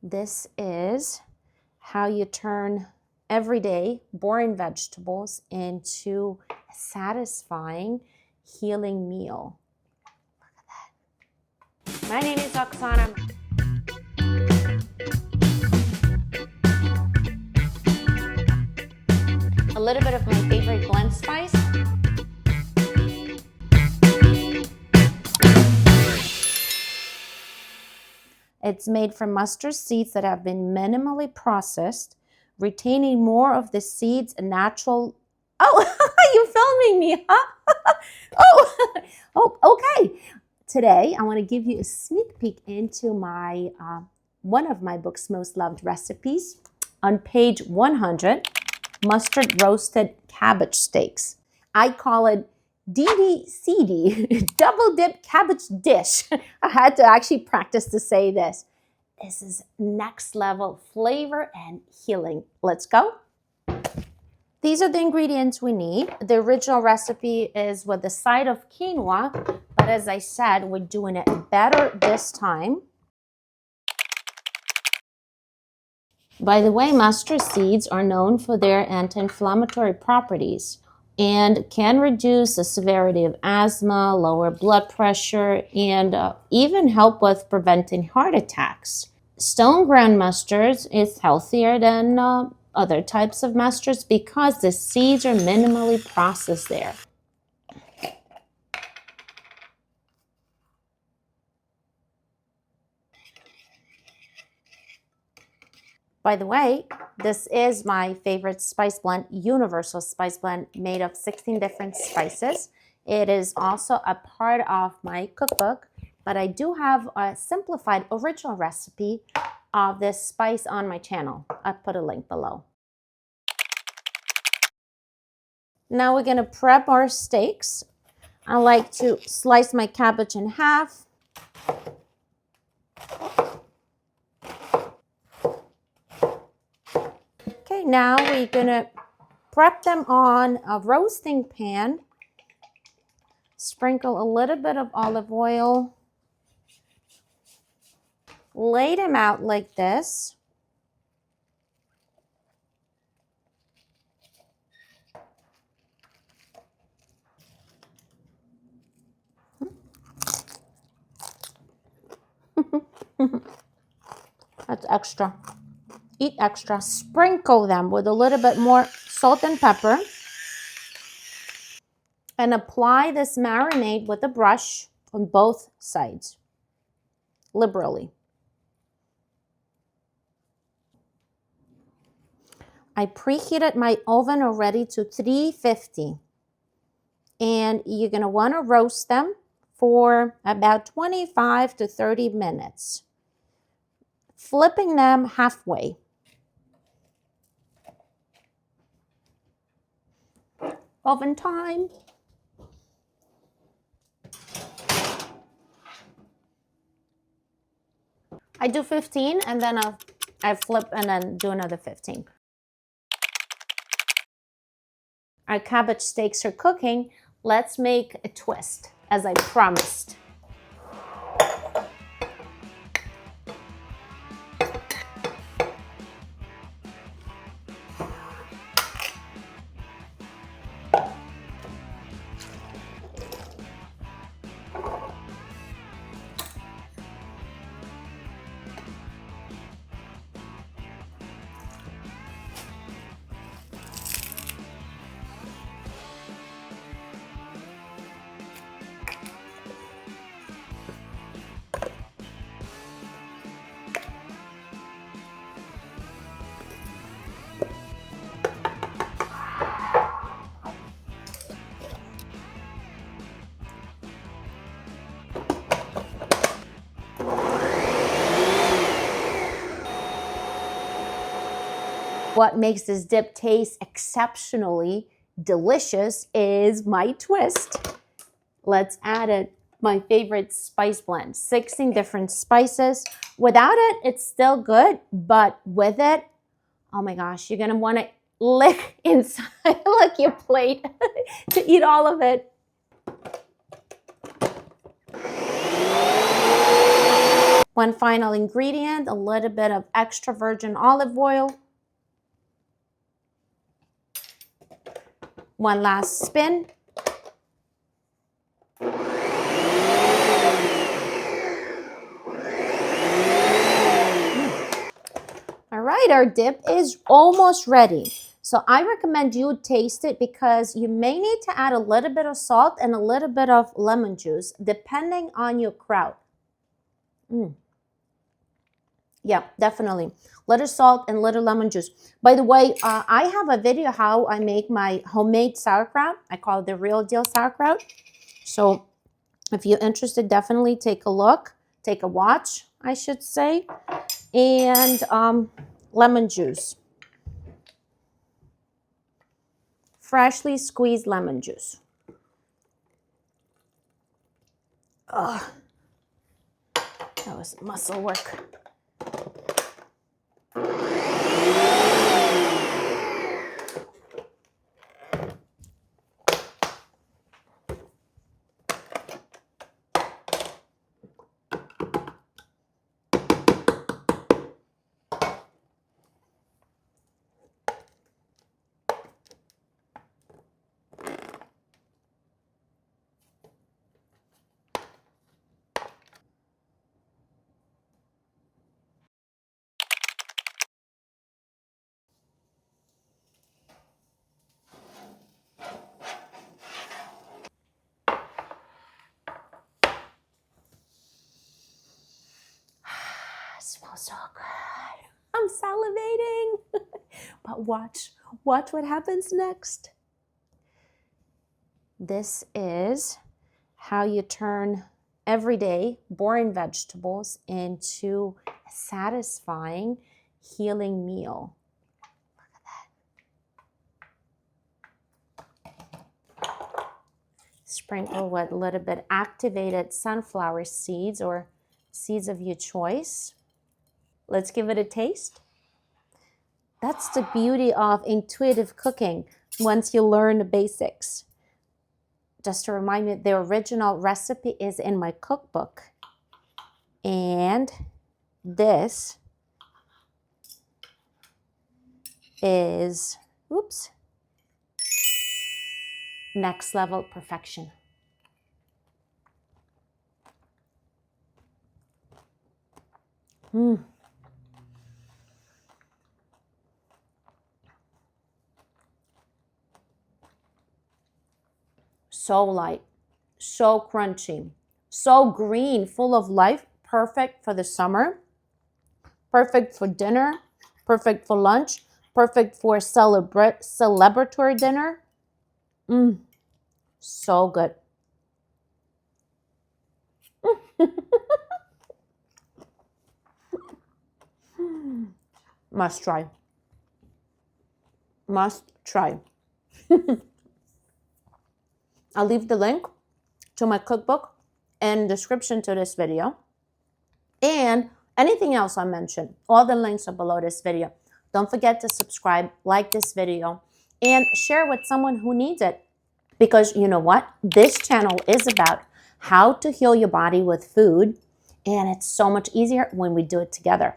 This is how you turn everyday boring vegetables into a satisfying, healing meal. Look at that. My name is Oksana. A little bit of my favorite blend spice. It's made from mustard seeds that have been minimally processed, retaining more of the seeds' natural... Oh, you filming me, huh? Oh, okay. Today, I want to give you a sneak peek into my one of my book's most loved recipes. On page 100, mustard roasted cabbage steaks. I call it DDCD, double dip cabbage dish. I had to actually practice to say this. This is next level flavor and healing. Let's go. These are the ingredients we need. The original recipe is with the side of quinoa, but as I said, we're doing it better this time. By the way, mustard seeds are known for their anti-inflammatory properties and can reduce the severity of asthma, lower blood pressure, and even help with preventing heart attacks. Stone ground mustards is healthier than other types of mustards because the seeds are minimally processed there. By the way, this is my favorite spice blend, universal spice blend made of 16 different spices. It is also a part of my cookbook, but I do have a simplified original recipe of this spice on my channel. I'll put a link below. Now we're gonna prep our steaks. I like to slice my cabbage in half. Okay, now we're gonna prep them on a roasting pan. Sprinkle a little bit of olive oil. Lay them out like this. That's extra. Eat extra. Sprinkle them with a little bit more salt and pepper. And apply this marinade with a brush on both sides, liberally. I preheated my oven already to 350. And you're gonna wanna roast them for about 25 to 30 minutes. Flipping them halfway. Oven time. I do 15 and then I flip and then do another 15. Our cabbage steaks are cooking. Let's make a twist, as I promised. What makes this dip taste exceptionally delicious is my twist. Let's add it. My favorite spice blend, 16 different spices. Without it, it's still good, but with it, oh my gosh, you're gonna wanna lick inside, lick your plate to eat all of it. One final ingredient, a little bit of extra virgin olive oil. One last spin. All right, our dip is almost ready. So I recommend you taste it because you may need to add a little bit of salt and a little bit of lemon juice depending on your kraut. Yeah, definitely. Little salt and little lemon juice. By the way, I have a video how I make my homemade sauerkraut. I call it the real deal sauerkraut. So if you're interested, definitely take a look, take a watch, I should say. And lemon juice. Freshly squeezed lemon juice. Oh, that was muscle work. Smells so good. I'm salivating. But watch what happens next. This is how you turn everyday boring vegetables into a satisfying, healing meal. Look at that. Sprinkle with a little bit activated sunflower seeds or seeds of your choice. Let's give it a taste. That's the beauty of intuitive cooking once you learn the basics. Just to remind you, the original recipe is in my cookbook. And this is, oops, next level perfection. So light, so crunchy, so green, full of life, perfect for the summer, perfect for dinner, perfect for lunch, perfect for celebratory dinner. So good. Must try. Must try. I'll leave the link to my cookbook and description to this video. And anything else I mentioned, all the links are below this video. Don't forget to subscribe, like this video, and share with someone who needs it. Because you know what? This channel is about how to heal your body with food, and it's so much easier when we do it together.